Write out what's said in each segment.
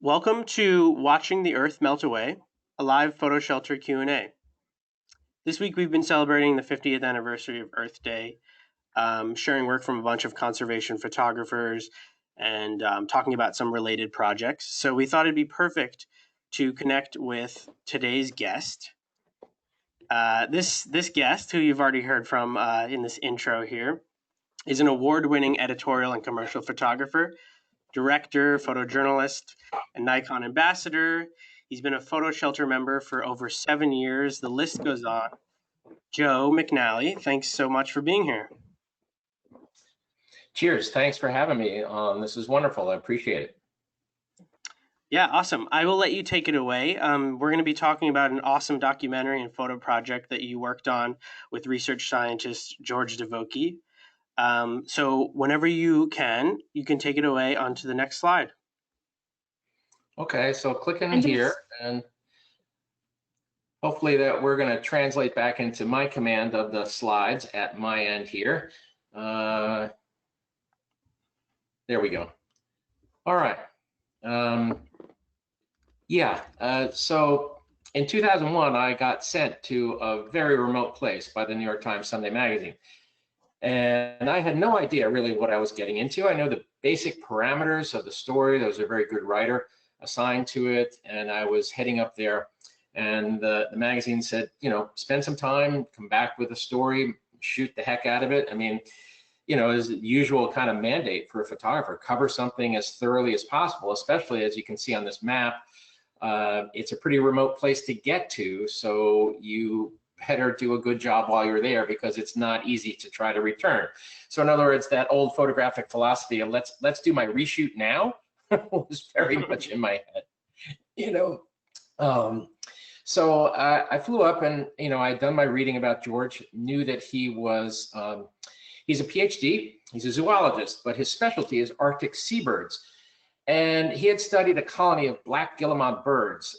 Welcome to Watching the Earth Melt Away, a live photo shelter Q&A. This week we've been celebrating the 50th anniversary of Earth Day, sharing work from a bunch of conservation photographers and talking about some related projects. So we thought it'd be perfect to connect with today's guest. This guest, who you've already heard from in this intro here, is an award-winning editorial and commercial photographer, director, photojournalist, and Nikon ambassador. He's been a photo shelter member for over 7 years. The list goes on. Joe McNally, thanks so much for being here. Cheers. Thanks for having me. This is wonderful. I appreciate it. Yeah, awesome. I will let you take it away. We're going to be talking about an awesome documentary and photo project that you worked on with research scientist George Divoky. So whenever you can take it away onto the next slide. Okay, so click in here and hopefully that we're going to translate back into my command of the slides at my end here. There we go. All right. So in 2001, I got sent to a very remote place by the New York Times Sunday magazine. And I had no idea really what I was getting into. I know the basic parameters of the story. There was a very good writer assigned to it, and I was heading up there. And the magazine said, you know, spend some time, come back with a story, shoot the heck out of it. I mean, you know, is the usual kind of mandate for a photographer, cover something as thoroughly as possible, especially as you can see on this map. It's a pretty remote place to get to, so you better do a good job while you're there because it's not easy to try to return. So in other words, that old photographic philosophy of let's do my reshoot now was very much in my head, you know. So I flew up and, you know, I'd done my reading about George, knew that he was, he's a PhD, he's a zoologist, but his specialty is Arctic seabirds. And he had studied a colony of black guillemot birds.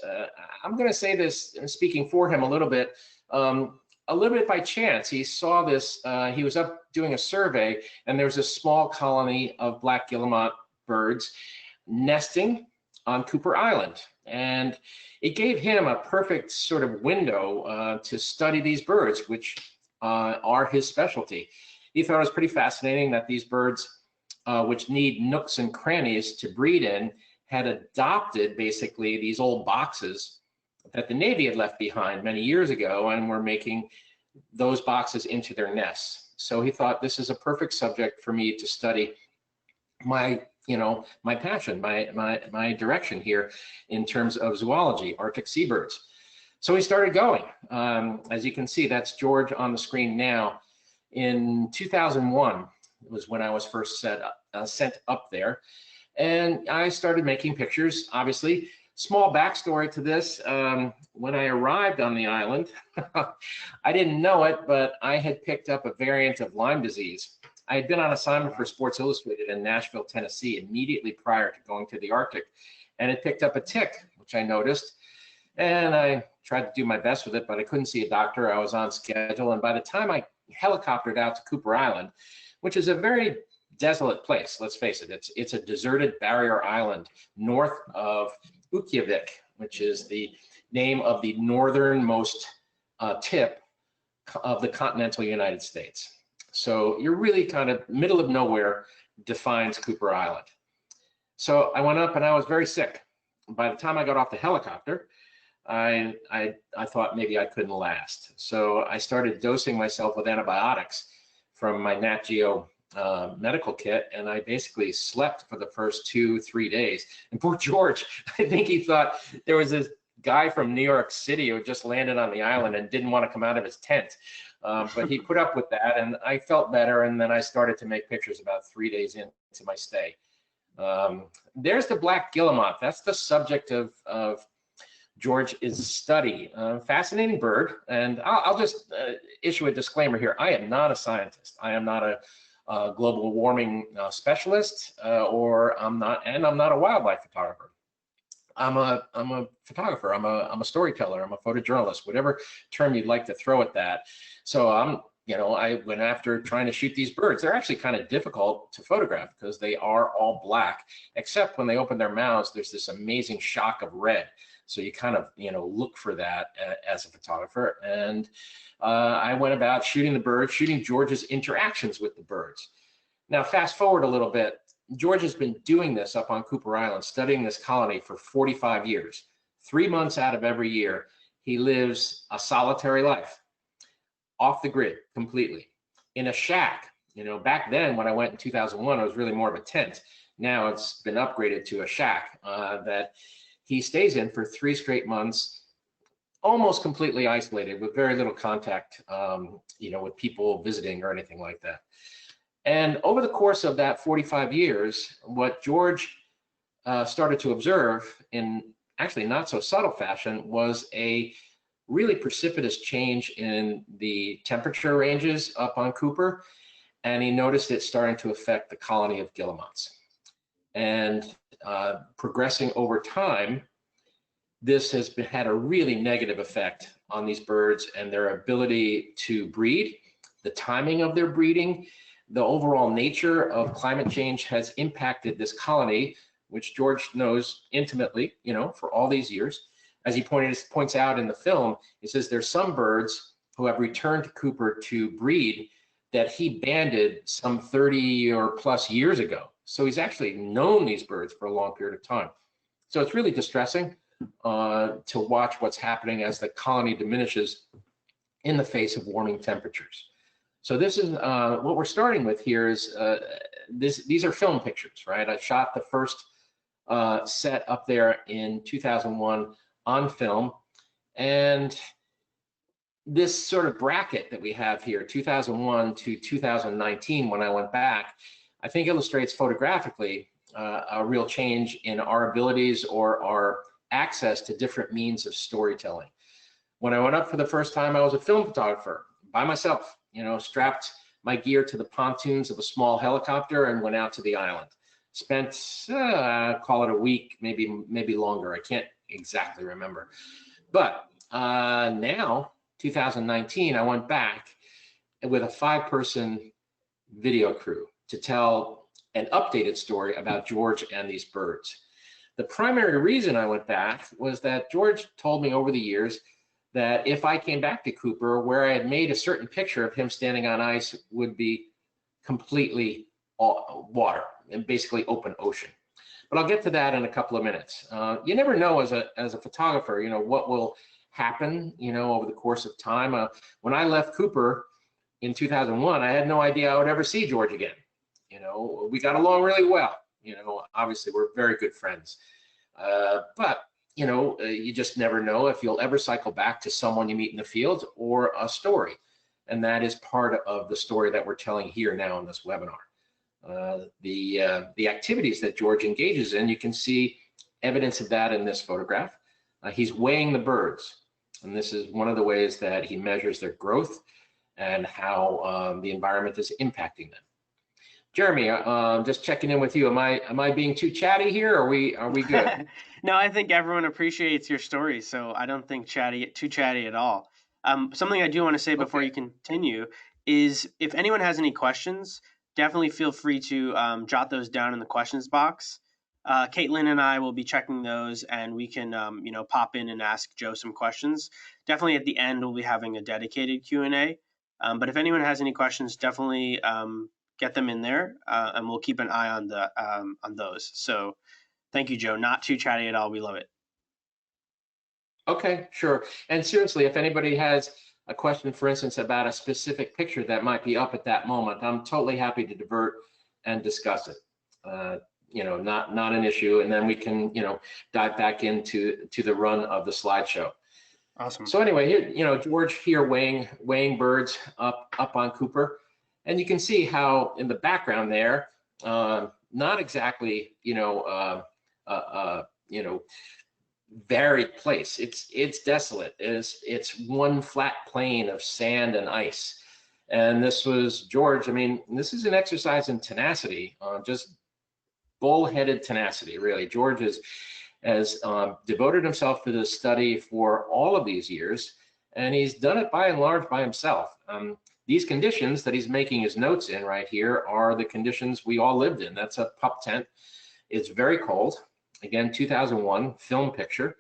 I'm going to say this, speaking for him a little bit by chance. He saw this, he was up doing a survey, and there was a small colony of black guillemot birds nesting on Cooper Island. And it gave him a perfect sort of window to study these birds, which are his specialty. He thought it was pretty fascinating that these birds, which need nooks and crannies to breed in, had adopted basically these old boxes that the Navy had left behind many years ago and were making those boxes into their nests. So he thought this is a perfect subject for me to study my, you know, my passion, my direction here in terms of zoology, Arctic seabirds. So he started going. As you can see, that's George on the screen now. In 2001 was when I was first sent up there, and I started making pictures. Obviously, small backstory to this, when I arrived on the island, I didn't know it, but I had picked up a variant of Lyme disease. I had been on assignment for Sports Illustrated in Nashville, Tennessee, immediately prior to going to the Arctic, and it picked up a tick, which I noticed, and I tried to do my best with it, but I couldn't see a doctor. I was on schedule, and by the time I helicoptered out to Cooper Island, which is a very desolate place, let's face it, it's a deserted barrier island north of Reykjavik, which is the name of the northernmost tip of the continental United States. So you're really kind of middle of nowhere defines Cooper Island. So I went up and I was very sick. By the time I got off the helicopter, I thought maybe I couldn't last. So I started dosing myself with antibiotics from my Nat Geo medical kit, and I basically slept for the first 2-3 days. And poor George, I think he thought there was this guy from New York City who just landed on the island and didn't want to come out of his tent. But he put up with that, and I felt better, and then I started to make pictures about 3 days into my stay. There's the black guillemot. That's the subject of George's study. Fascinating bird, and I'll just issue a disclaimer here. I am not a scientist. I am not a global warming specialist, or I'm not a wildlife photographer. I'm a photographer. I'm a storyteller. I'm a photojournalist. Whatever term you'd like to throw at that. So I'm I went after trying to shoot these birds. They're actually kind of difficult to photograph because they are all black, except when they open their mouths, there's this amazing shock of red. So you kind of, look for that as a photographer. And I went about shooting the birds, shooting George's interactions with the birds. Now, fast forward a little bit. George has been doing this up on Cooper Island, studying this colony for 45 years. 3 months out of every year, he lives a solitary life, off the grid completely, in a shack. Back then when I went in 2001, it was really more of a tent. Now it's been upgraded to a shack that he stays in for 3 straight months, almost completely isolated with very little contact, with people visiting or anything like that. And over the course of that 45 years, what George started to observe in actually not so subtle fashion was a really precipitous change in the temperature ranges up on Cooper. And he noticed it starting to affect the colony of guillemots. And progressing over time, this has had a really negative effect on these birds and their ability to breed, the timing of their breeding. The overall nature of climate change has impacted this colony, which George knows intimately, for all these years. As he points out in the film, he says there's some birds who have returned to Cooper to breed that he banded some 30 or plus years ago. So he's actually known these birds for a long period of time. So it's really distressing to watch what's happening as the colony diminishes in the face of warming temperatures. So this is what we're starting with here is these are film pictures, right? I shot the first set up there in 2001 on film, and this sort of bracket that we have here, 2001 to 2019, when I went back, I think illustrates photographically a real change in our abilities or our access to different means of storytelling. When I went up for the first time, I was a film photographer by myself, strapped my gear to the pontoons of a small helicopter and went out to the island. Spent, call it a week, maybe longer. I can't exactly remember. But now, 2019, I went back with a 5-person video crew to tell an updated story about George and these birds. The primary reason I went back was that George told me over the years that if I came back to Cooper, where I had made a certain picture of him standing on ice would be completely water and basically open ocean. But I'll get to that in a couple of minutes. You never know as a photographer, what will happen, over the course of time. When I left Cooper in 2001, I had no idea I would ever see George again. We got along really well. Obviously we're very good friends. But you just never know if you'll ever cycle back to someone you meet in the field or a story. And that is part of the story that we're telling here now in this webinar. The activities that George engages in, you can see evidence of that in this photograph. He's weighing the birds. And this is one of the ways that he measures their growth and how the environment is impacting them. Jeremy, just checking in with you. Am I being too chatty here? Or are we good? No, I think everyone appreciates your story, so I don't think too chatty at all. Something I do want to say before you continue is if anyone has any questions, definitely feel free to jot those down in the questions box. Caitlin and I will be checking those, and we can pop in and ask Joe some questions. Definitely at the end we'll be having a dedicated Q&A. But if anyone has any questions, definitely get them in there, and we'll keep an eye on those. So thank you, Joe. Not too chatty at all. We love it. Okay, sure. And seriously, if anybody has a question, for instance, about a specific picture that might be up at that moment, I'm totally happy to divert and discuss it. Not an issue. And then we can, dive back into the run of the slideshow. Awesome. So anyway, here, George here weighing birds up on Cooper. And you can see how in the background there, not exactly, varied place. It's desolate. It's one flat plain of sand and ice. And this was George. I mean, this is an exercise in tenacity, just bullheaded tenacity, really. George has devoted himself to this study for all of these years, and he's done it by and large by himself. these conditions that he's making his notes in right here are the conditions we all lived in. That's a pup tent. It's very cold. Again, 2001 film picture.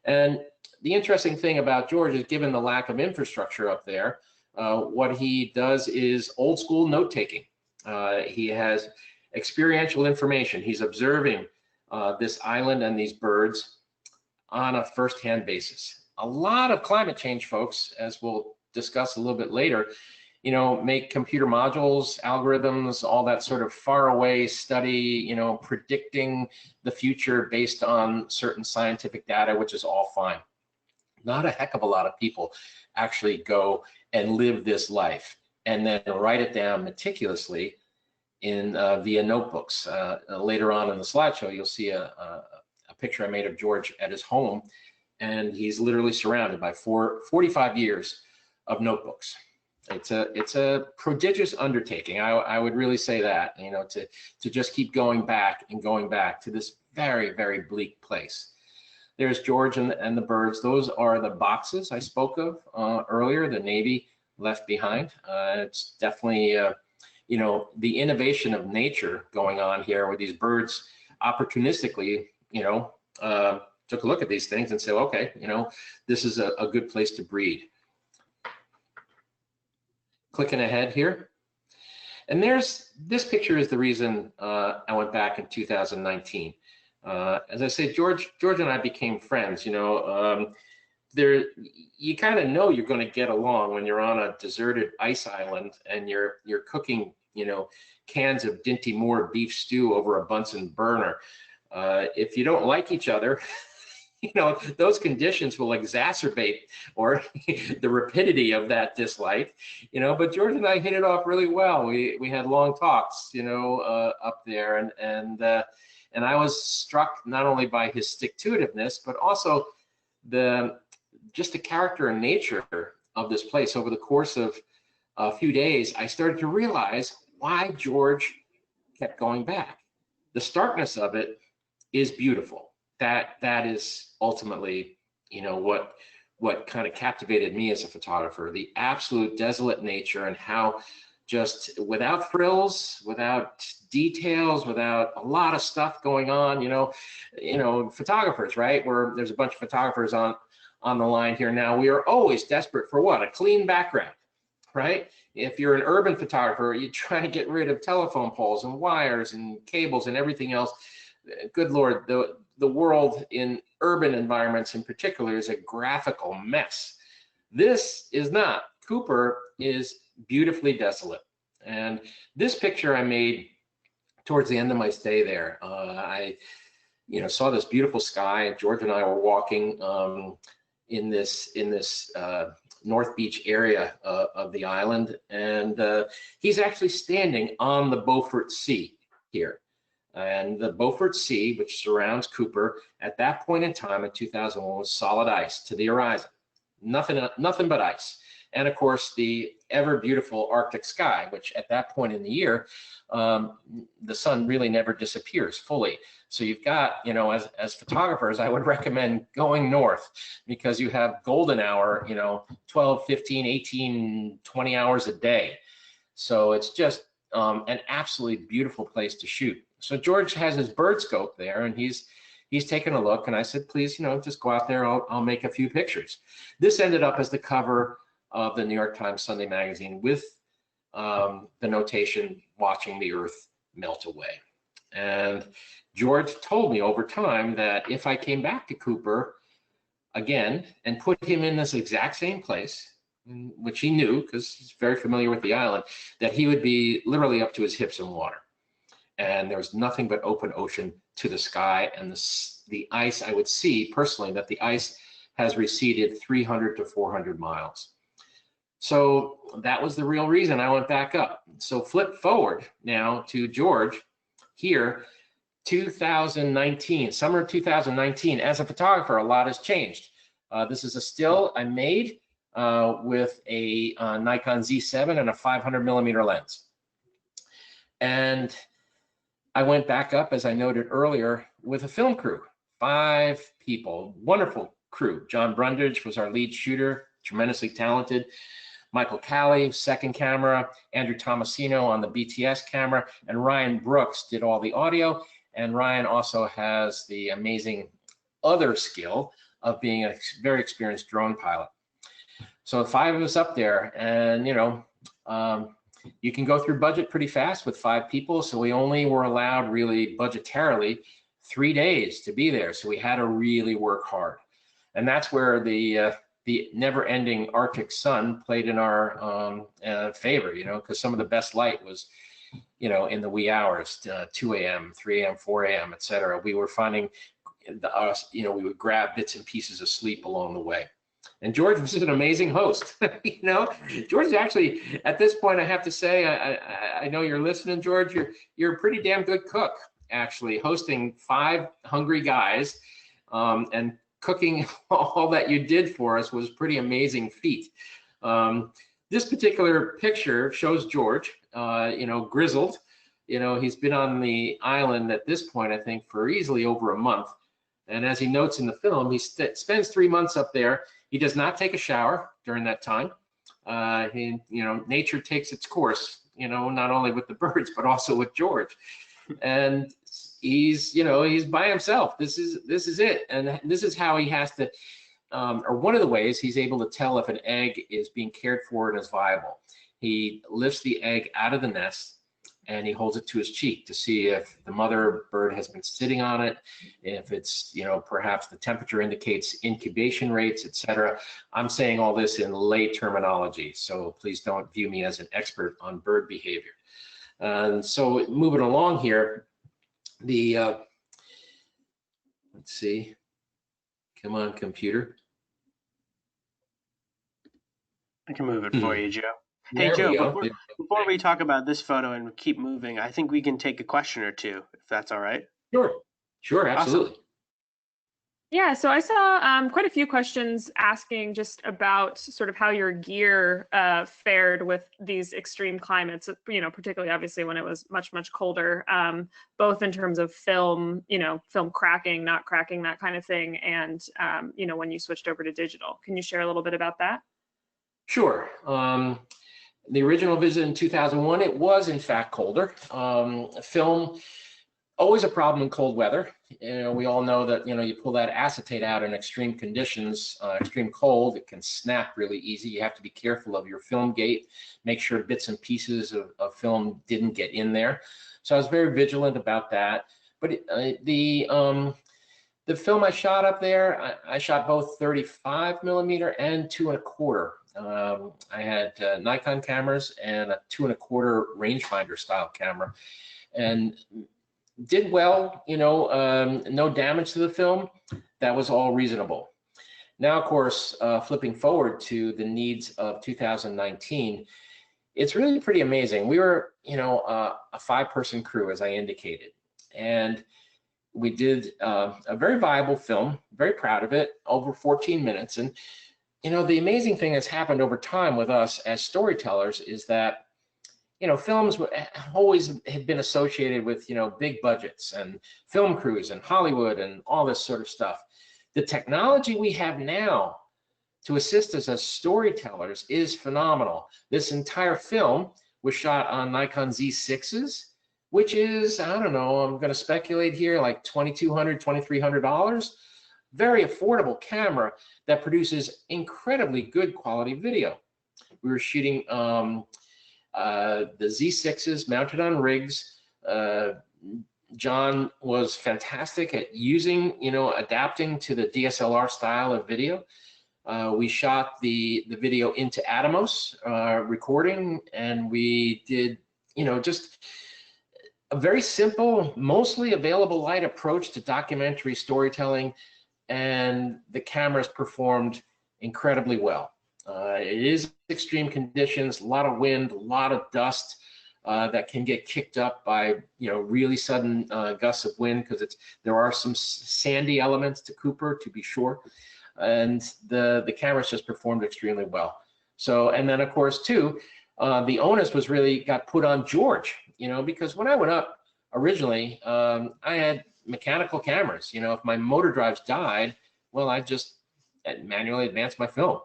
And the interesting thing about George is, given the lack of infrastructure up there, what he does is old school note taking. He has experiential information. He's observing this island and these birds on a first-hand basis. A lot of climate change folks, as we'll discuss a little bit later, make computer modules, algorithms, all that sort of far away study, predicting the future based on certain scientific data, which is all fine. Not a heck of a lot of people actually go and live this life and then write it down meticulously in via notebooks. Later on in the slideshow, you'll see a picture I made of George at his home, and he's literally surrounded by 45 years of notebooks. It's a prodigious undertaking. I would really say that, to just keep going back and going back to this very, very bleak place. There's George and the birds. Those are the boxes I spoke of earlier, the Navy left behind. It's definitely, the innovation of nature going on here, with these birds opportunistically, took a look at these things and said, okay, this is a good place to breed. Clicking ahead here. And this picture is the reason I went back in 2019. As I said, George and I became friends. You kind of know you're going to get along when you're on a deserted ice island and you're cooking, cans of Dinty Moore beef stew over a Bunsen burner. If you don't like each other, those conditions will exacerbate or the rapidity of that dislike, but George and I hit it off really well. We had long talks, up there, and I was struck not only by his stick-to-itiveness, but also just the character and nature of this place. Over the course of a few days, I started to realize why George kept going back. The starkness of it is beautiful. That is ultimately, what kind of captivated me as a photographer, the absolute desolate nature, and how just without frills, without details, without a lot of stuff going on, photographers, right? There's a bunch of photographers on the line here now. We are always desperate for what? A clean background, right? If you're an urban photographer, you try to get rid of telephone poles and wires and cables and everything else. Good Lord, the world in urban environments in particular is a graphical mess. This is not. Cooper is beautifully desolate. And this picture I made towards the end of my stay there. I saw this beautiful sky, and George and I were walking in this North Beach area of the island, and he's actually standing on the Beaufort Sea here. And the Beaufort Sea, which surrounds Cooper, at that point in time in 2001 was solid ice to the horizon. Nothing but ice. And of course, the ever beautiful Arctic sky, which at that point in the year, the sun really never disappears fully. So you've got, as photographers, I would recommend going north, because you have golden hour, 12, 15, 18, 20 hours a day. So it's just an absolutely beautiful place to shoot. So George has his bird scope there, and he's taken a look, and I said, please, just go out there. I'll make a few pictures. This ended up as the cover of the New York Times Sunday magazine with the notation, "Watching the Earth Melt Away." And George told me over time that if I came back to Cooper again and put him in this exact same place, which he knew because he's very familiar with the island, that he would be literally up to his hips in water. And there was nothing but open ocean to the sky, and the ice, I would see personally that the ice has receded 300 to 400 miles. So that was the real reason I went back up. So flip forward now to George here, 2019, summer 2019. As a photographer, a lot has changed. This is a still I made with a Nikon Z7 and a 500 millimeter lens. And I went back up, as I noted earlier, with a film crew, 5 people, wonderful crew. John Brundage was our lead shooter, tremendously talented. Michael Callie, second camera, Andrew Tomasino on the BTS camera, and Ryan Brooks did all the audio. And Ryan also has the amazing other skill of being a very experienced drone pilot. So 5 of us up there, and you can go through budget pretty fast with 5 people. So we only were allowed really budgetarily 3 days to be there. So we had to really work hard. And that's where the never-ending Arctic sun played in our favor, because some of the best light was, in the wee hours, 2 a.m., 3 a.m., 4 a.m., et cetera. We were finding, we would grab bits and pieces of sleep along the way. And George was just an amazing host. George is actually, at this point, I have to say, I know you're listening, George. You're a pretty damn good cook, actually, hosting 5 hungry guys, and cooking all that you did for us was pretty amazing feat. This particular picture shows George, grizzled. He's been on the island at this point, I think, for easily over a month. And as he notes in the film, he spends 3 months up there. He does not take a shower during that time. Nature takes its course, not only with the birds, but also with George. And he's by himself. This is it. And this is how he has to, or one of the ways he's able to tell if an egg is being cared for and is viable. He lifts the egg out of the nest and he holds it to his cheek to see if the mother bird has been sitting on it, if it's, perhaps the temperature indicates incubation rates, etc. I'm saying all this in lay terminology, so please don't view me as an expert on bird behavior. And so moving along here, let's see, come on, computer. I can move it for you, Joe. Hey, Joe, before we talk about this photo and keep moving, I think we can take a question or two, if that's all right. Sure, absolutely. Awesome. Yeah, so I saw quite a few questions asking just about sort of how your gear fared with these extreme climates, particularly obviously when it was much, much colder, both in terms of film, film cracking, not cracking, that kind of thing, and, when you switched over to digital. Can you share a little bit about that? Sure. The original visit in 2001, it was in fact colder. Film, always a problem in cold weather. We all know that, you pull that acetate out in extreme conditions, extreme cold, it can snap really easy. You have to be careful of your film gate, make sure bits and pieces of film didn't get in there. So I was very vigilant about that. But the film I shot up there, I shot both 35 millimeter and 2.25. I had Nikon cameras and a 2.25 rangefinder style camera, and did well, no damage to the film. That was all reasonable. Now, of course, flipping forward to the needs of 2019, it's really pretty amazing. We were, a 5-person crew, as I indicated, and we did a very viable film, very proud of it, over 14 minutes. And the amazing thing that's happened over time with us as storytellers is that, films always have been associated with, big budgets and film crews and Hollywood and all this sort of stuff. The technology we have now to assist us as storytellers is phenomenal. This entire film was shot on Nikon Z6s, which is, I don't know, I'm going to speculate here, like $2,200, $2,300. Very affordable camera that produces incredibly good quality video. We were shooting the Z6s mounted on rigs. John was fantastic at using, adapting to the DSLR style of video. We shot the video into Atomos recording, and we did, just a very simple, mostly available light approach to documentary storytelling. And the cameras performed incredibly well. It is extreme conditions, a lot of wind, a lot of dust that can get kicked up by really sudden gusts of wind, because there are some sandy elements to Cooper, to be sure. And the cameras just performed extremely well. So, and then of course too, the onus was really got put on George, because when I went up originally, I had mechanical cameras. If my motor drives died, well, I just manually advanced my film.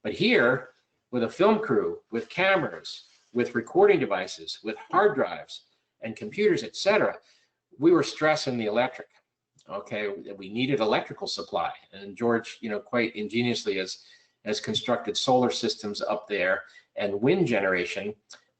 But here, with a film crew, with cameras, with recording devices, with hard drives and computers, etc., we were stressing the electric. Okay, we needed electrical supply, and George, quite ingeniously has constructed solar systems up there and wind generation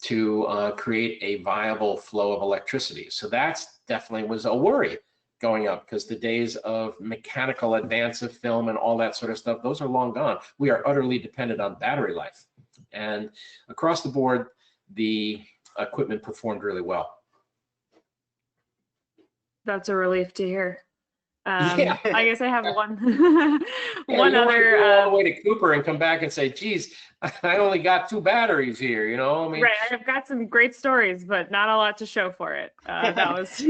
to create a viable flow of electricity. So that's definitely was a worry going up, because the days of mechanical advance of film and all that sort of stuff, those are long gone. We are utterly dependent on battery life. And across the board, the equipment performed really well. That's a relief to hear. Yeah. I guess I have one one other. Go all the way to Cooper and come back and say, geez, I only got 2 batteries here, I mean, right, I've got some great stories, but not a lot to show for it. That was,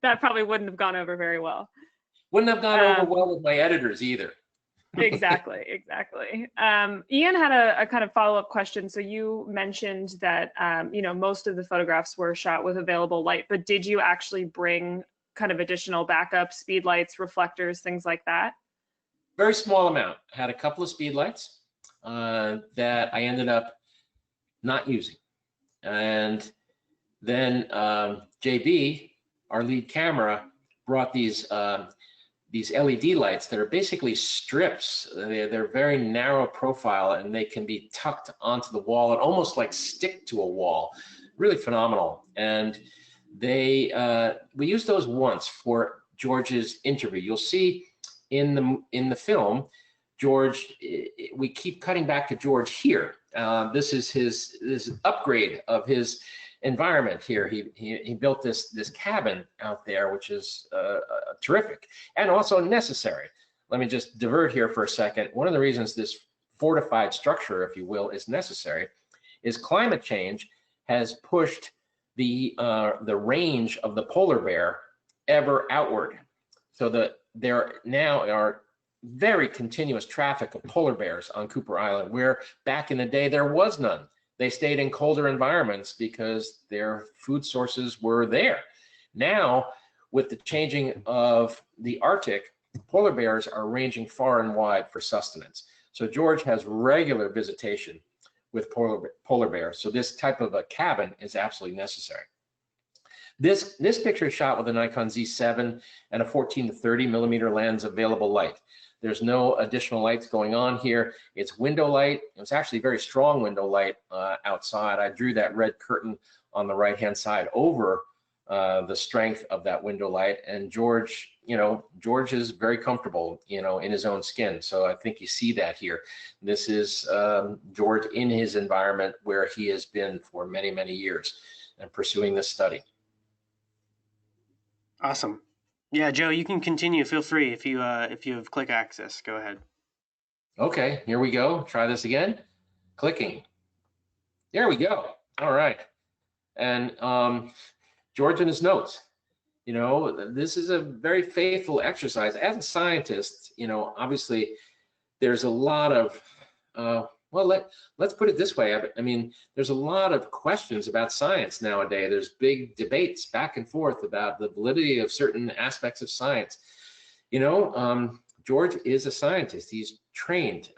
that probably wouldn't have gone over very well. Wouldn't have gone over well with my editors either. Exactly. Ian had a kind of follow-up question. So you mentioned that, most of the photographs were shot with available light, but did you actually bring kind of additional backup, speed lights, reflectors, things like that? Very small amount. I had a couple of speed lights that I ended up not using. And then JB, our lead camera, brought these LED lights that are basically strips. They're very narrow profile, and they can be tucked onto the wall and almost like stick to a wall. Really phenomenal. And we used those once for George's interview. You'll see in the film, George, we keep cutting back to George here. This is his upgrade of his environment here. He built this cabin out there, which is terrific and also necessary. Let me just divert here for a second. One of the reasons this fortified structure, if you will, is necessary is climate change has pushed the range of the polar bear ever outward, so that there now are very continuous traffic of polar bears on Cooper Island, where back in the day there was none. They stayed in colder environments because their food sources were there. Now, with the changing of the Arctic, polar bears are ranging far and wide for sustenance. So George has regular visitation with polar bears. So this type of a cabin is absolutely necessary. This picture is shot with a Nikon Z7 and a 14 to 30 millimeter lens available light. There's no additional lights going on here. It's window light. It's actually very strong window light outside. I drew that red curtain on the right-hand side over the strength of that window light. And George, George is very comfortable, in his own skin. So I think you see that here. This is George in his environment where he has been for many, many years and pursuing this study. Awesome. Yeah, Joe, you can continue. Feel free if you have click access. Go ahead. Okay, here we go. Try this again. Clicking. There we go. All right. And George in his notes. This is a very faithful exercise. As a scientist, obviously there's a lot of let's put it this way. I mean, there's a lot of questions about science nowadays. There's big debates back and forth about the validity of certain aspects of science. George is a scientist. He's trained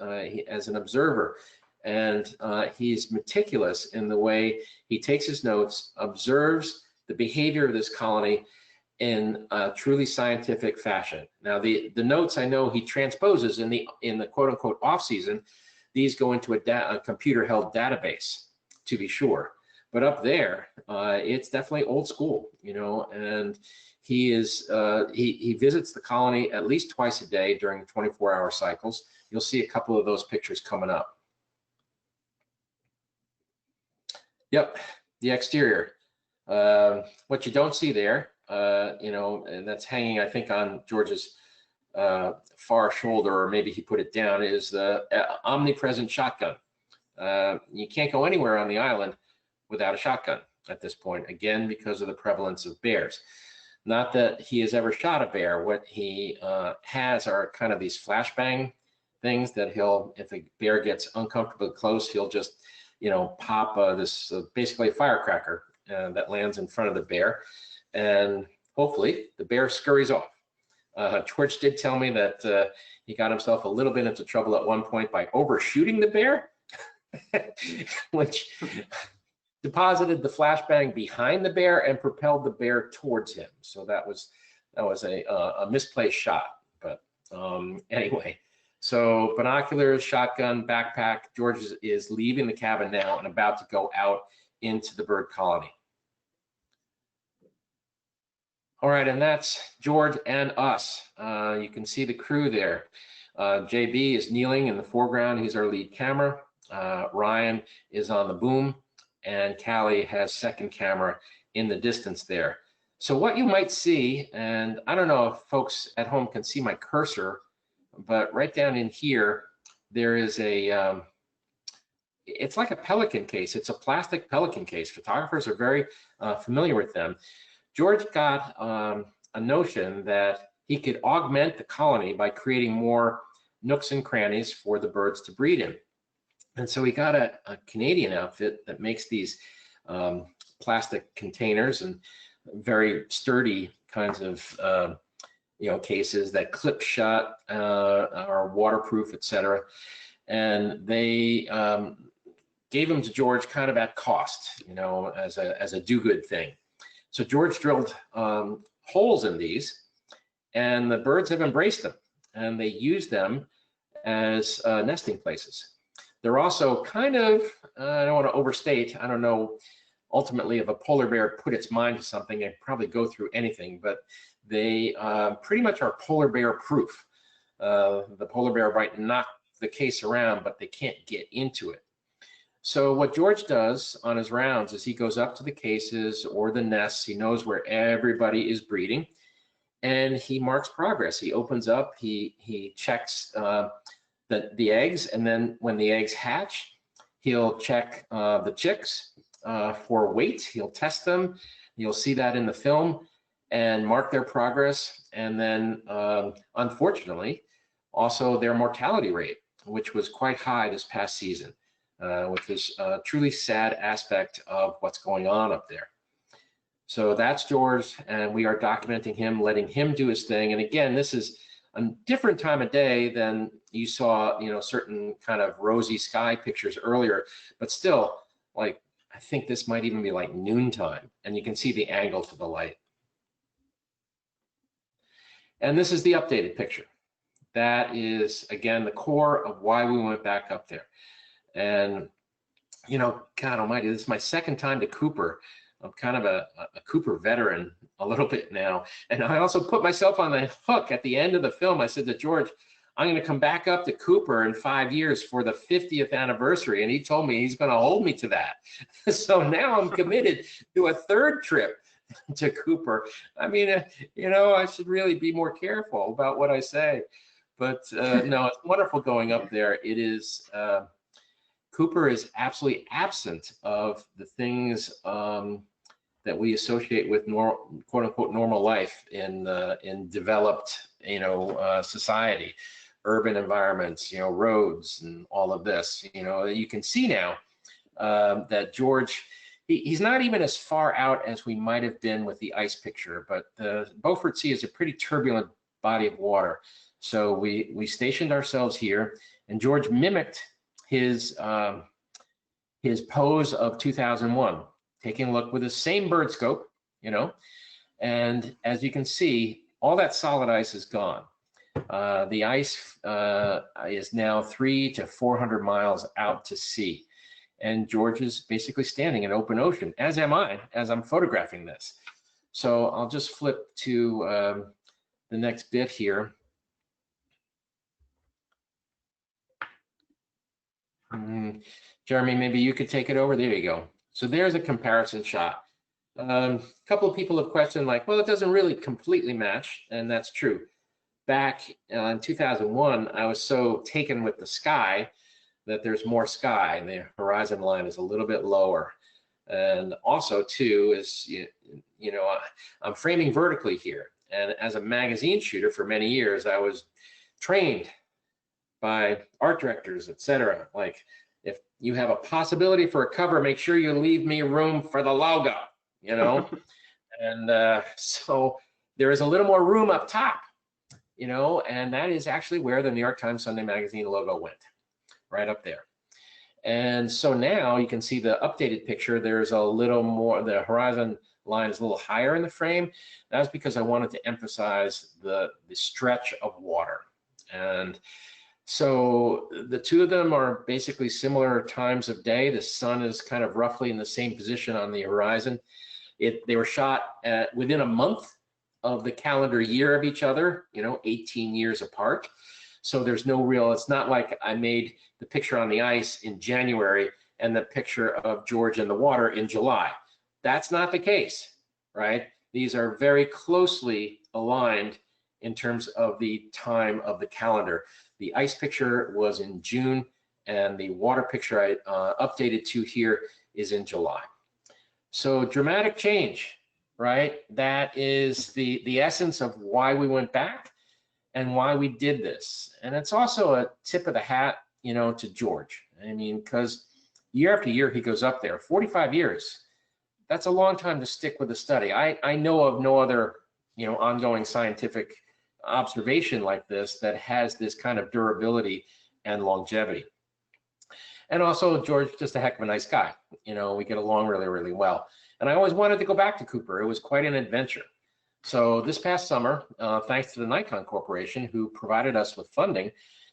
as an observer, and he's meticulous in the way he takes his notes, observes the behavior of this colony in a truly scientific fashion. Now, the notes I know he transposes in the quote unquote off season. These go into a computer-held database, to be sure. But up there, it's definitely old school, and he visits the colony at least twice a day during 24-hour cycles. You'll see a couple of those pictures coming up. Yep, the exterior. What you don't see there, and that's hanging, I think, on George's far shoulder, or maybe he put it down, is the omnipresent shotgun. You can't go anywhere on the island without a shotgun at this point, again, because of the prevalence of bears. Not that he has ever shot a bear. What he has are kind of these flashbang things that if a bear gets uncomfortably close, he'll just, pop this basically a firecracker that lands in front of the bear, and hopefully the bear scurries off. George did tell me that he got himself a little bit into trouble at one point by overshooting the bear. which deposited the flashbang behind the bear and propelled the bear towards him. So that was a misplaced shot. But anyway, so binoculars, shotgun, backpack. George is leaving the cabin now and about to go out into the bird colony. All right, and that's George and us. You can see the crew there. JB is kneeling in the foreground. He's our lead camera. Ryan is on the boom, and Callie has second camera in the distance there. So what you might see, and I don't know if folks at home can see my cursor, but right down in here, there is a, it's like a pelican case. It's a plastic pelican case. Photographers are very familiar with them. George got a notion that he could augment the colony by creating more nooks and crannies for the birds to breed in. And so he got a Canadian outfit that makes these plastic containers and very sturdy kinds of cases that clip shut, are waterproof, etc. And they gave them to George kind of at cost, as a do-good thing. So George drilled holes in these, and the birds have embraced them, and they use them as nesting places. They're also kind of, I don't want to overstate, I don't know, ultimately if a polar bear put its mind to something, it'd probably go through anything, but they pretty much are polar bear proof. The polar bear might knock the case around, but they can't get into it. So what George does on his rounds is he goes up to the cases or the nests. He knows where everybody is breeding, and he marks progress. He opens up, he checks the eggs, and then when the eggs hatch, he'll check the chicks for weight. He'll test them. You'll see that in the film and mark their progress. And then, unfortunately, also their mortality rate, which was quite high this past season. Which is a truly sad aspect of what's going on up there. So that's George, and we are documenting him, letting him do his thing. And again, this is a different time of day than you saw, certain kind of rosy sky pictures earlier, but still, like, I think this might even be like noontime, and you can see the angle to the light. And this is the updated picture. That is, again, the core of why we went back up there. And, God almighty, this is my second time to Cooper. I'm kind of a Cooper veteran a little bit now. And I also put myself on the hook at the end of the film. I said to George, I'm going to come back up to Cooper in 5 years for the 50th anniversary. And he told me he's going to hold me to that. So now I'm committed to a third trip to Cooper. I mean, I should really be more careful about what I say. But no, it's wonderful going up there. It is... Cooper is absolutely absent of the things that we associate with quote unquote normal life in developed society, urban environments, roads and all of this. You can see now that George, he's not even as far out as we might have been with the ice picture, but the Beaufort Sea is a pretty turbulent body of water. So we stationed ourselves here, and George mimicked his pose of 2001, taking a look with the same bird scope, and as you can see, all that solid ice is gone. The ice is now 300 to 400 miles out to sea, and George is basically standing in open ocean, as am I, as I'm photographing this. So I'll just flip to the next bit here. Jeremy, maybe you could take it over. There you go. So there's a comparison shot. A couple of people have questioned, like, well, it doesn't really completely match, and that's true. Back in 2001, I was so taken with the sky that there's more sky, and the horizon line is a little bit lower. And also, too, is I'm framing vertically here, and as a magazine shooter for many years, I was trained by art directors, etc. Like, if you have a possibility for a cover, make sure you leave me room for the logo, and so there is a little more room up top, and that is actually where the New York Times Sunday Magazine logo went, right up there. And so now you can see the updated picture. There's a little more, the horizon line is a little higher in the frame. That's because I wanted to emphasize the stretch of water. And so the two of them are basically similar times of day. The sun is kind of roughly in the same position on the horizon. They were shot within a month of the calendar year of each other, 18 years apart. So there's no real, it's not like I made the picture on the ice in January and the picture of George in the water in July. That's not the case, right? These are very closely aligned in terms of the time of the calendar. The ice picture was in June, and the water picture I updated to here is in July. So dramatic change, right? That is the essence of why we went back and why we did this. And it's also a tip of the hat, to George. I mean, because year after year he goes up there, 45 years. That's a long time to stick with a study. I know of no other, ongoing scientific observation like this that has this kind of durability and longevity. And also, George, just a heck of a nice guy. We get along really, really well. And I always wanted to go back to Cooper. It was quite an adventure. So this past summer, thanks to the Nikon Corporation, who provided us with funding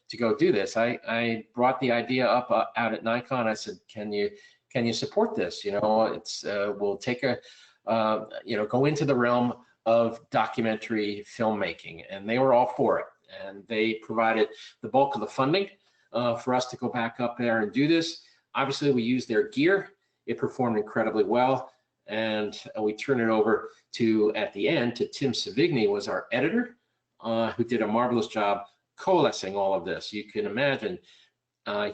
to go do this, I brought the idea up out at Nikon. I said, can you support this? We'll take go into the realm of documentary filmmaking, and they were all for it. And they provided the bulk of the funding for us to go back up there and do this. Obviously, we used their gear. It performed incredibly well. And we turned it over at the end, to Tim Savigny, was our editor, who did a marvelous job coalescing all of this. You can imagine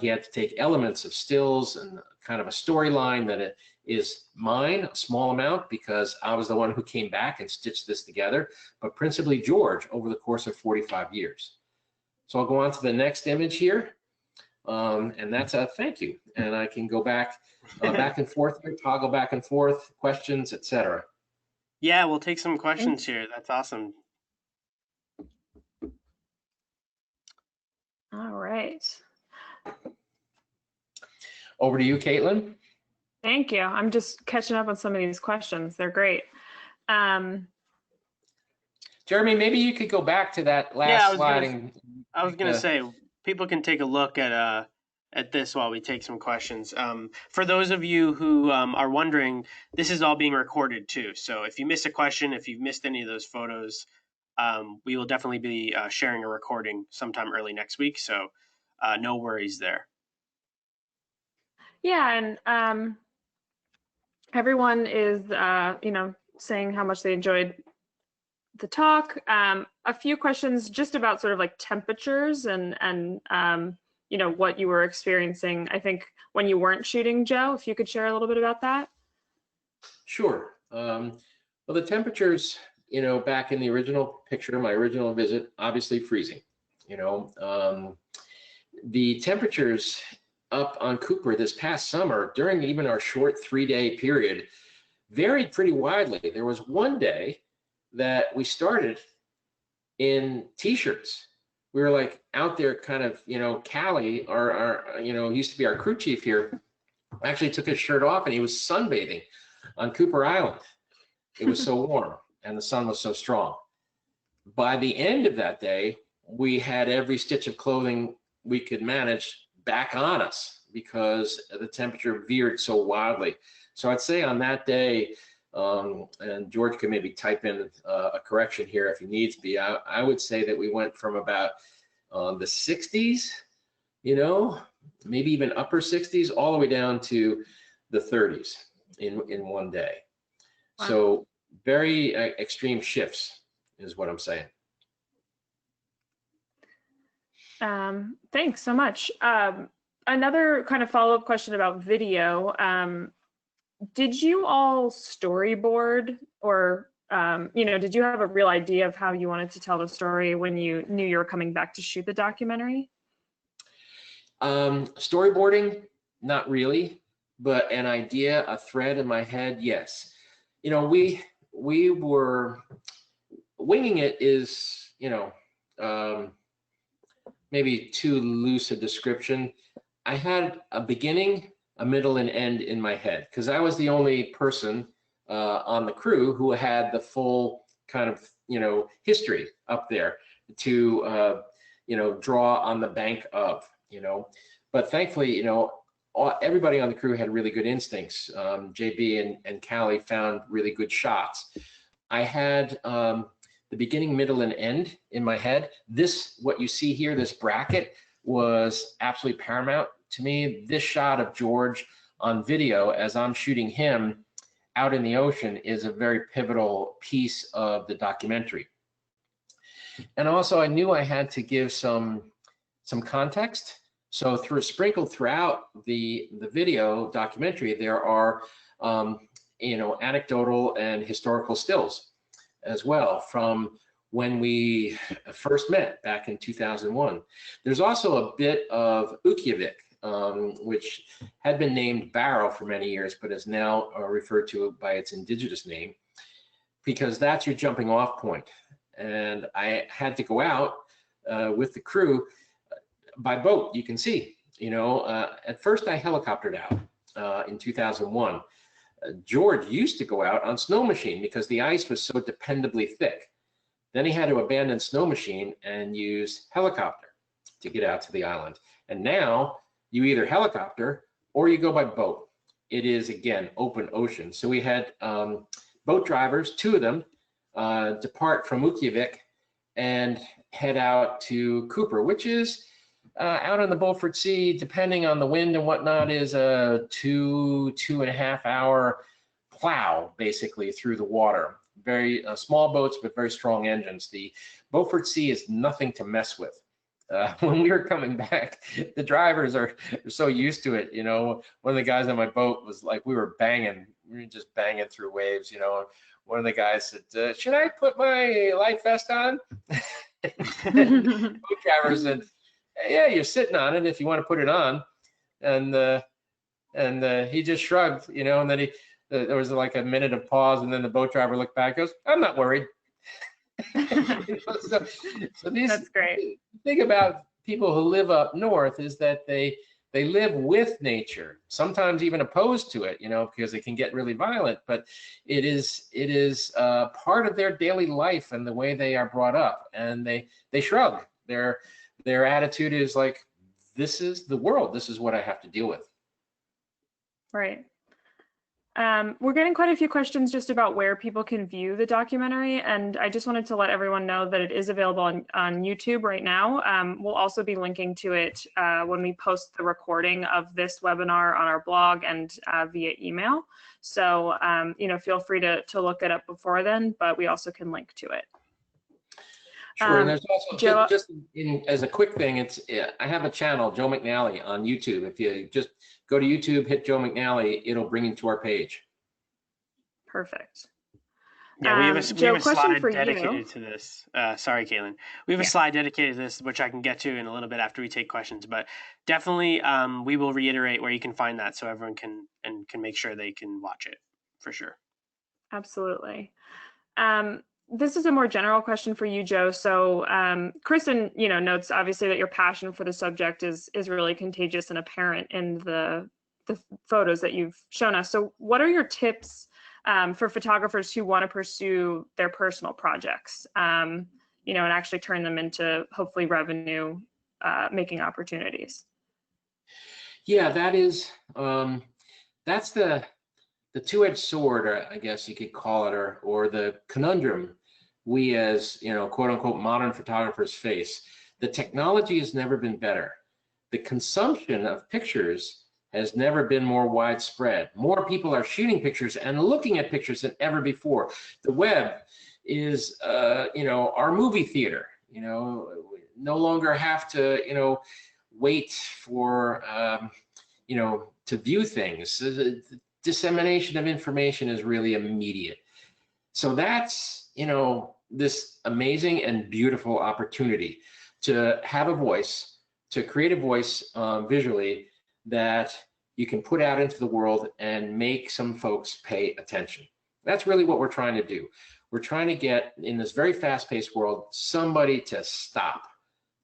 he had to take elements of stills and kind of a storyline that is mine, a small amount, because I was the one who came back and stitched this together, but principally George over the course of 45 years. So I'll go on to the next image here. And that's a thank you. And I can go back and forth here, toggle back and forth, questions, etc. Yeah, we'll take some questions here. That's awesome. All right. Over to you, Caitlin. Thank you. I'm just catching up on some of these questions. They're great. Jeremy, maybe you could go back to that last slide. I was going to say, people can take a look at this while we take some questions. For those of you who are wondering, this is all being recorded too. So if you miss a question, if you've missed any of those photos, we will definitely be sharing a recording sometime early next week. So no worries there. Yeah, and everyone is, saying how much they enjoyed the talk. A few questions just about sort of like temperatures and what you were experiencing, I think, when you weren't shooting, Joe, if you could share a little bit about that. Sure. Well, the temperatures, back in the original picture, my original visit, obviously freezing. The temperatures up on Cooper this past summer, during even our short 3-day period, varied pretty widely. There was one day that we started in t-shirts. We were like out there kind of, Callie, our used to be our crew chief here, actually took his shirt off and he was sunbathing on Cooper Island. It was so warm and the sun was so strong. By the end of that day, we had every stitch of clothing we could manage back on us because the temperature veered so wildly. So I'd say on that day, and George can maybe type in a correction here if he needs be, I would say that we went from about the 60s, maybe even upper 60s, all the way down to the 30s in one day. Wow. So very extreme shifts is what I'm saying. Thanks so much. Another kind of follow-up question about video. Did you all storyboard, or did you have a real idea of how you wanted to tell the story when you knew you were coming back to shoot the documentary? Storyboarding, not really, but an idea, a thread in my head, yes. We were winging it is, maybe too loose a description. I had a beginning, a middle, and end in my head because I was the only person on the crew who had the full kind of, history up there to, draw on the bank of, But thankfully, everybody on the crew had really good instincts. JB and Callie found really good shots. I had the beginning, middle, and end in my head. What you see here, this bracket, was absolutely paramount to me. This shot of George on video as I'm shooting him out in the ocean is a very pivotal piece of the documentary. And also, I knew I had to give some context. So sprinkled throughout the video documentary, there are anecdotal and historical stills as well from when we first met back in 2001. There's also a bit of Ukjavik, which had been named Barrow for many years, but is now referred to by its indigenous name, because that's your jumping off point. And I had to go out with the crew by boat. You can see, at first I helicoptered out in 2001. George used to go out on snow machine because the ice was so dependably thick. Then he had to abandon snow machine and use helicopter to get out to the island. And now you either helicopter or you go by boat. It is, again, open ocean. So we had boat drivers, 2 of them, depart from Ukjavik and head out to Cooper, which is out on the Beaufort Sea, depending on the wind and whatnot, is a 2.5 hour plow basically through the water. Very small boats, but very strong engines. The Beaufort Sea is nothing to mess with. When we were coming back, the drivers are so used to it. One of the guys on my boat was like, we were just banging through waves. One of the guys said, should I put my life vest on? The boat driver said, yeah, you're sitting on it if you want to put it on. And he just shrugged, and then there was like a minute of pause, and then the boat driver looked back and goes, I'm not worried. So That's great. The thing about people who live up north is that they live with nature, sometimes even opposed to it, because it can get really violent, but it is part of their daily life and the way they are brought up, and they shrug. Their attitude is like, this is the world, this is what I have to deal with. Right. We're getting quite a few questions just about where people can view the documentary, and I just wanted to let everyone know that it is available on YouTube right now. We'll also be linking to it when we post the recording of this webinar on our blog and via email. So, feel free to look it up before then, but we also can link to it. Sure, and there's also, Joe, as a quick thing, I have a channel, Joe McNally, on YouTube. If you just go to YouTube, hit Joe McNally, it'll bring you to our page. Perfect. Yeah, we have a slide dedicated you. to this. Sorry, Caitlin. We have a slide dedicated to this, which I can get to in a little bit after we take questions. But definitely, we will reiterate where you can find that so everyone can make sure they can watch it for sure. Absolutely. This is a more general question for you, Joe. So Kristen, notes obviously that your passion for the subject is really contagious and apparent in the photos that you've shown us. So what are your tips for photographers who want to pursue their personal projects, and actually turn them into hopefully revenue making opportunities? Yeah, that's the two-edged sword, or I guess you could call it, or the conundrum we as, quote unquote, modern photographers face. The technology has never been better. The consumption of pictures has never been more widespread. More people are shooting pictures and looking at pictures than ever before. The web is, our movie theater. No longer have to, wait for, to view things. The dissemination of information is really immediate. So that's, this amazing and beautiful opportunity to have a voice, to create a voice visually that you can put out into the world and make some folks pay attention. That's really what we're trying to do. We're trying to get, in this very fast-paced world, somebody to stop,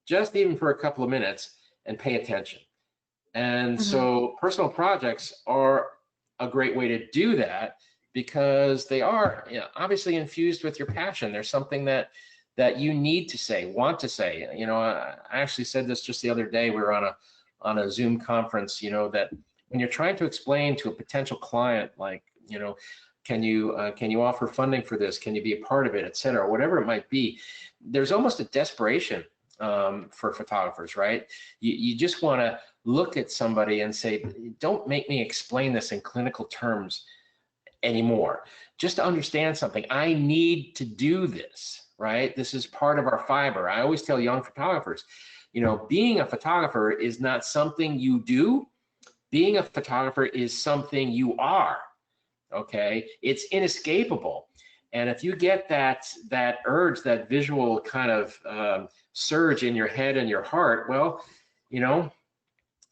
just even for a couple of minutes, and pay attention. And so personal projects are a great way to do that, because they are, you know, obviously infused with your passion. There's something that you need to say, want to say. You know, I actually said this just the other day. We were on a Zoom conference, you know, that when you're trying to explain to a potential client, like, you know, can you offer funding for this? Can you be a part of it, et cetera, whatever it might be, there's almost a desperation for photographers, right? You just want to look at somebody and say, don't make me explain this in clinical terms anymore. Just to understand something, I need to do this, right? This is part of our fiber. I always tell young photographers, you know, being a photographer is not something you do. Being a photographer is something you are, okay? It's inescapable. And if you get that urge, that visual kind of surge in your head and your heart, well, you know,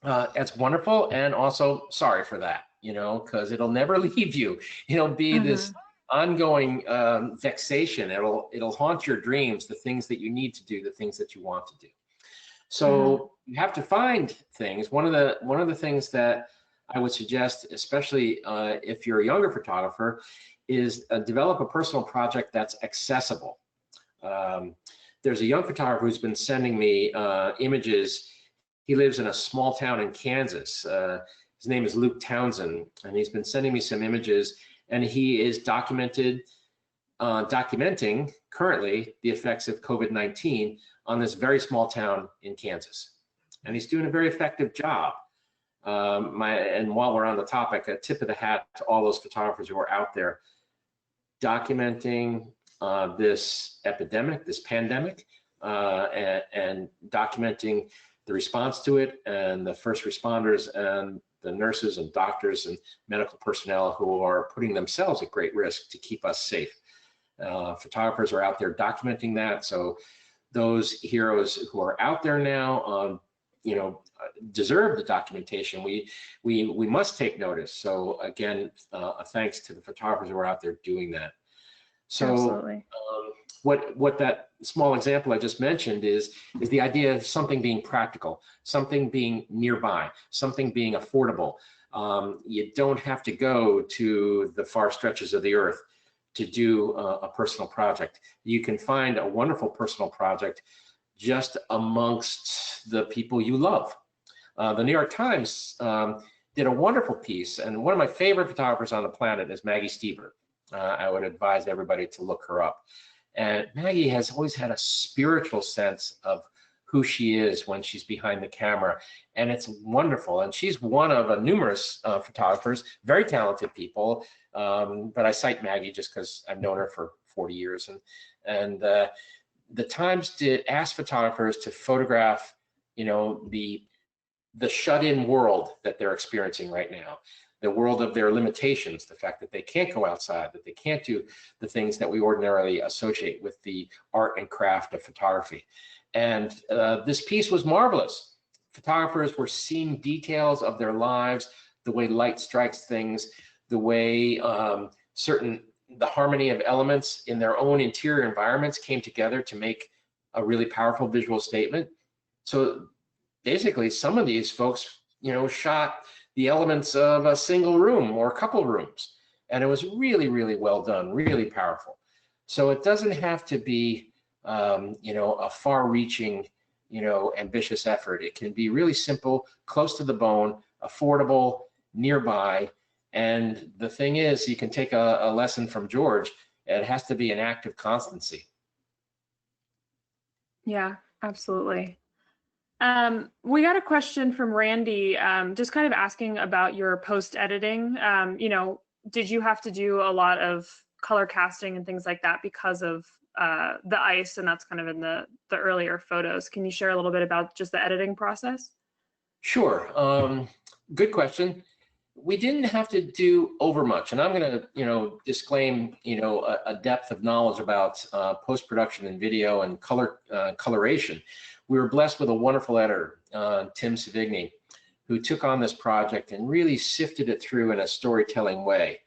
that's wonderful, and also sorry for that, you know, because it'll never leave you. It'll be this ongoing vexation. It'll haunt your dreams, the things that you need to do, the things that you want to do. So you have to find things. One of the things that I would suggest, especially if you're a younger photographer, is develop a personal project that's accessible. There's a young photographer who's been sending me images. He lives in a small town in Kansas. His name is Luke Townsend, and he's been sending me some images, and he is documenting currently the effects of COVID-19 on this very small town in Kansas. And he's doing a very effective job. And while we're on the topic, a tip of the hat to all those photographers who are out there documenting this epidemic, this pandemic, and documenting the response to it, and the first responders and the nurses and doctors and medical personnel who are putting themselves at great risk to keep us safe. Photographers are out there documenting that. So those heroes who are out there now, you know, deserve the documentation. We must take notice. So again, thanks to the photographers who are out there doing that. So what that small example I just mentioned is the idea of something being practical, something being nearby, something being affordable. You don't have to go to the far stretches of the earth to do a personal project. You can find a wonderful personal project just amongst the people you love. The New York Times did a wonderful piece, and one of my favorite photographers on the planet is Maggie Seaver. I would advise everybody to look her up. And Maggie has always had a spiritual sense of who she is when she's behind the camera, and it's wonderful. And she's one of numerous photographers, very talented people, but I cite Maggie just because I've known her for 40 years. And the Times did ask photographers to photograph, you know, the shut-in world that they're experiencing right now, the world of their limitations, the fact that they can't go outside, that they can't do the things that we ordinarily associate with the art and craft of photography. And this piece was marvelous. Photographers were seeing details of their lives, the way light strikes things, the way the harmony of elements in their own interior environments came together to make a really powerful visual statement. So basically, some of these folks, you know, shot the elements of a single room or a couple rooms, and it was really, really well done, really powerful. So it doesn't have to be, you know, a far-reaching, you know, ambitious effort. It can be really simple, close to the bone, affordable, nearby. And the thing is, you can take a lesson from George. It has to be an act of constancy. Yeah, absolutely. We got a question from Randy, just kind of asking about your post-editing. You know, did you have to do a lot of color casting and things like that because of the ice, and that's kind of in the earlier photos? Can you share a little bit about just the editing process? Sure. Good question. We didn't have to do over much, and I'm going to, you know, disclaim, you know, a depth of knowledge about post-production and video and coloration. We were blessed with a wonderful editor, Tim Savigny, who took on this project and really sifted it through in a storytelling way.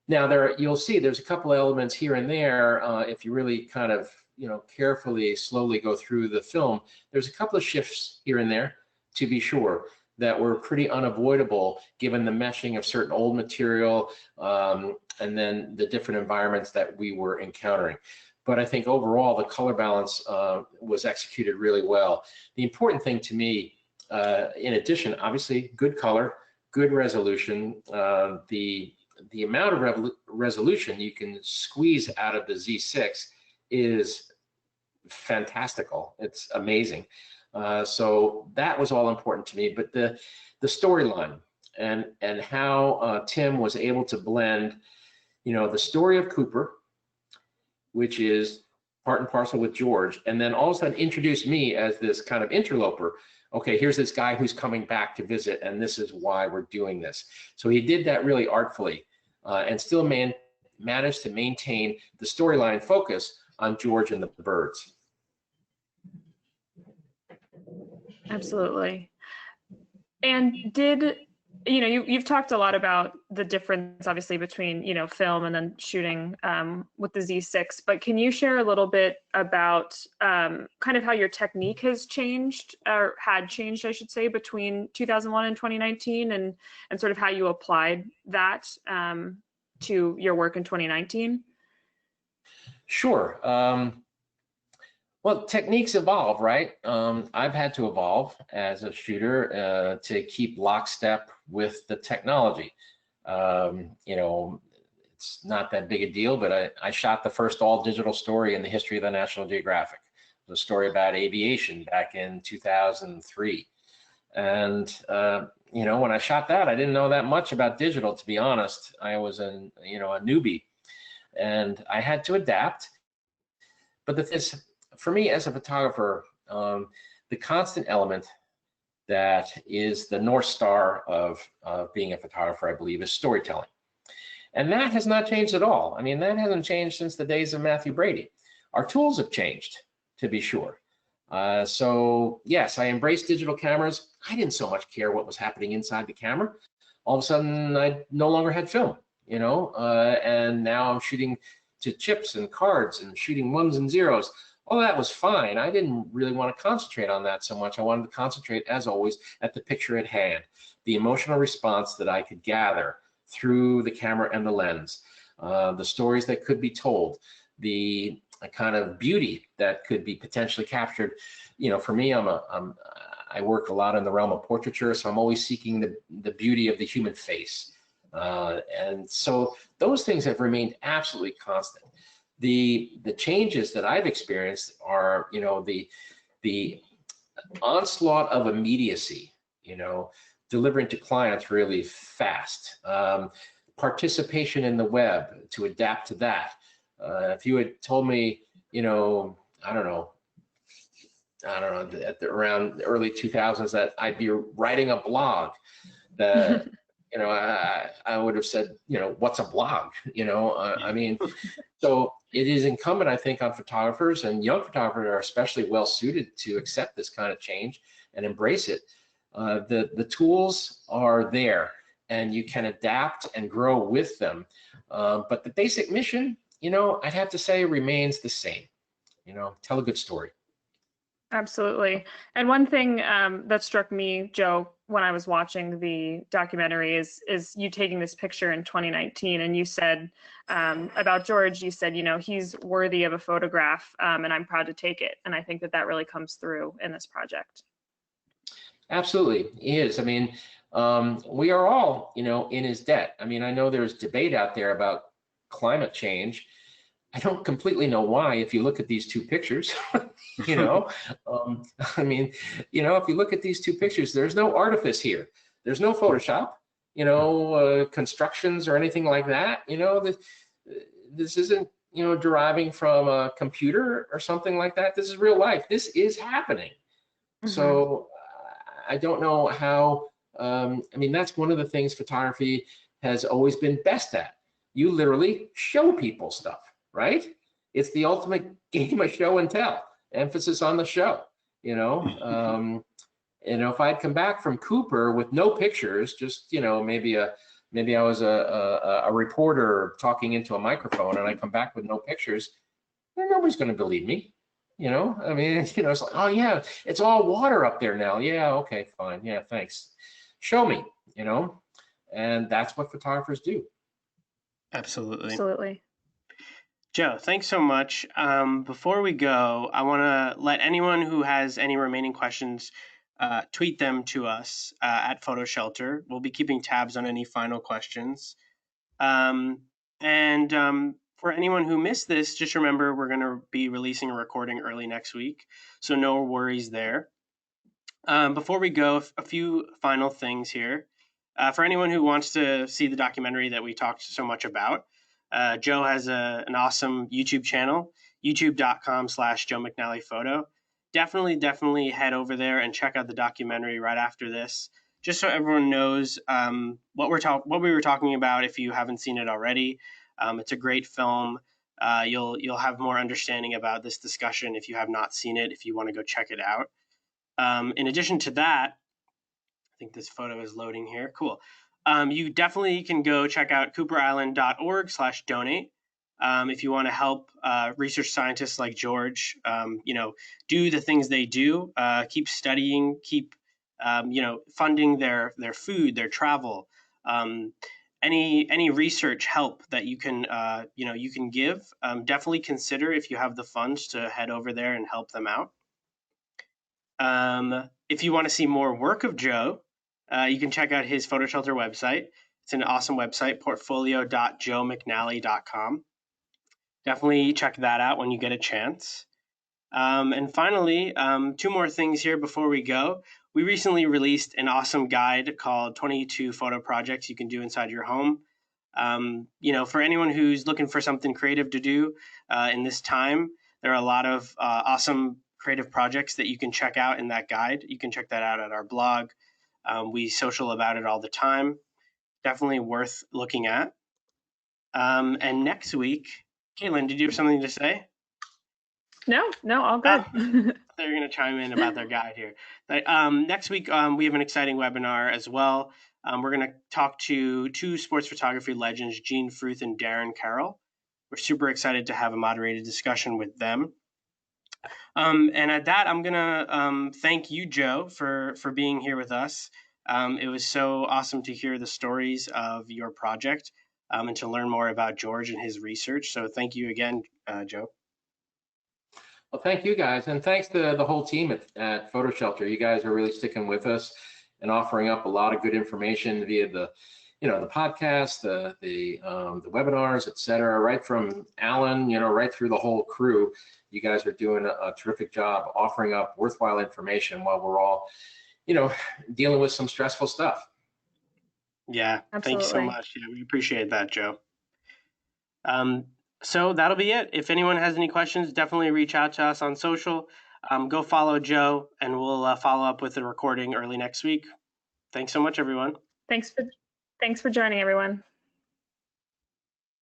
Now, you'll see there's a couple elements here and there. If you really kind of, you know, carefully, slowly go through the film, there's a couple of shifts here and there, to be sure, that were pretty unavoidable given the meshing of certain old material and then the different environments that we were encountering. But I think overall the color balance was executed really well. The important thing to me, in addition, obviously good color, good resolution. The amount of resolution you can squeeze out of the Z6 is fantastical. It's amazing. So that was all important to me. But the storyline and how Tim was able to blend, the story of Cooper, which is part and parcel with George, and then all of a sudden introduce me as this kind of interloper. Okay, here's this guy who's coming back to visit, and this is why we're doing this. So he did that really artfully, and still managed to maintain the storyline focus on George and the birds. Absolutely. And you've talked a lot about the difference, obviously, between, film and then shooting with the Z6, but can you share a little bit about kind of how your technique has changed, or had changed, I should say, between 2001 and 2019, and sort of how you applied that to your work in 2019? Sure. Well, techniques evolve, right? I've had to evolve as a shooter to keep lockstep with the technology. It's not that big a deal, but I shot the first all-digital story in the history of the National Geographic. It was a story about aviation back in 2003. And, when I shot that, I didn't know that much about digital, to be honest. I was a newbie, and I had to adapt. But the thing is, for me as a photographer, the constant element that is the North Star of being a photographer, I believe, is storytelling. And that has not changed at all. I mean, that hasn't changed since the days of Matthew Brady. Our tools have changed, to be sure. So yes, I embraced digital cameras. I didn't so much care what was happening inside the camera. All of a sudden, I no longer had film, and now I'm shooting to chips and cards and shooting ones and zeros. All that was fine. I didn't really want to concentrate on that so much. I wanted to concentrate, as always, at the picture at hand, the emotional response that I could gather through the camera and the lens, the stories that could be told, the kind of beauty that could be potentially captured. For me, I work a lot in the realm of portraiture, so I'm always seeking the beauty of the human face. And so those things have remained absolutely constant. The changes that I've experienced are, the onslaught of immediacy, delivering to clients really fast, participation in the web to adapt to that. If you had told me, I don't know, around the early 2000s that I'd be writing a blog, that I would have said, what's a blog? I mean, so it is incumbent, I think, on photographers, and young photographers are especially well suited to accept this kind of change and embrace it. The tools are there, and you can adapt and grow with them. But the basic mission, I'd have to say remains the same. Tell a good story. Absolutely. And one thing that struck me, Joe, when I was watching the documentary is you taking this picture in 2019, and you said about George, you said, he's worthy of a photograph, and I'm proud to take it. And I think that really comes through in this project. Absolutely, he is. I mean, we are all, in his debt. I mean, I know there's debate out there about climate change. I don't completely know why, if you look at these two pictures, I mean, if you look at these two pictures, there's no artifice here. There's no Photoshop, constructions or anything like that. This isn't, deriving from a computer or something like that. This is real life. This is happening. Mm-hmm. So I don't know how, I mean, that's one of the things photography has always been best at. You literally show people stuff. Right? It's the ultimate game of show and tell. Emphasis on the show. If I'd come back from Cooper with no pictures, just maybe I was a reporter talking into a microphone, and I come back with no pictures, nobody's going to believe me. I mean, it's like, oh yeah, it's all water up there now. Yeah, okay, fine. Yeah, thanks. Show me, and that's what photographers do. Absolutely. Absolutely. Joe, thanks so much. Before we go, I want to let anyone who has any remaining questions tweet them to us at Photo Shelter. We'll be keeping tabs on any final questions. And for anyone who missed this, just remember we're going to be releasing a recording early next week, so no worries there. Before we go, a few final things here. For anyone who wants to see the documentary that we talked so much about, Joe has an awesome YouTube channel, youtube.com/Joe McNally Photo. Definitely head over there and check out the documentary right after this, just so everyone knows what we were talking about. If you haven't seen it already, it's a great film. You'll have more understanding about this discussion if you have not seen it. If you want to go check it out. In addition to that, I think this photo is loading here. Cool. You definitely can go check out cooperisland.org/donate if you want to help research scientists like George, do the things they do, keep studying, keep, funding their food, their travel, any research help that you can, you can give. Definitely consider, if you have the funds, to head over there and help them out. If you want to see more work of Joe, you can check out his Photo Shelter website. It's an awesome website, portfolio.joemcnally.com. Definitely check that out when you get a chance. And finally, two more things here before we go. We recently released an awesome guide called 22 Photo Projects You Can Do Inside Your Home. For anyone who's looking for something creative to do in this time, there are a lot of awesome creative projects that you can check out in that guide. You can check that out at our blog. We social about it all the time. Definitely worth looking at. And next week, Caitlin, did you have something to say? No, all good. They're going to chime in about their guide here. But, next week, we have an exciting webinar as well. We're going to talk to two sports photography legends, Gene Fruth and Darren Carroll. We're super excited to have a moderated discussion with them. And at that, I'm going to thank you, Joe, for being here with us. It was so awesome to hear the stories of your project and to learn more about George and his research. So thank you again, Joe. Well, thank you guys, and thanks to the whole team at Photo Shelter. You guys are really sticking with us and offering up a lot of good information via the podcast, the webinars, et cetera, right from Alan, right through the whole crew. You guys are doing a terrific job offering up worthwhile information while we're all, dealing with some stressful stuff. Yeah, Absolutely. Thank you so much. Yeah, we appreciate that, Joe. So that'll be it. If anyone has any questions, definitely reach out to us on social. Go follow Joe, and we'll follow up with the recording early next week. Thanks so much, everyone. Thanks for joining, everyone.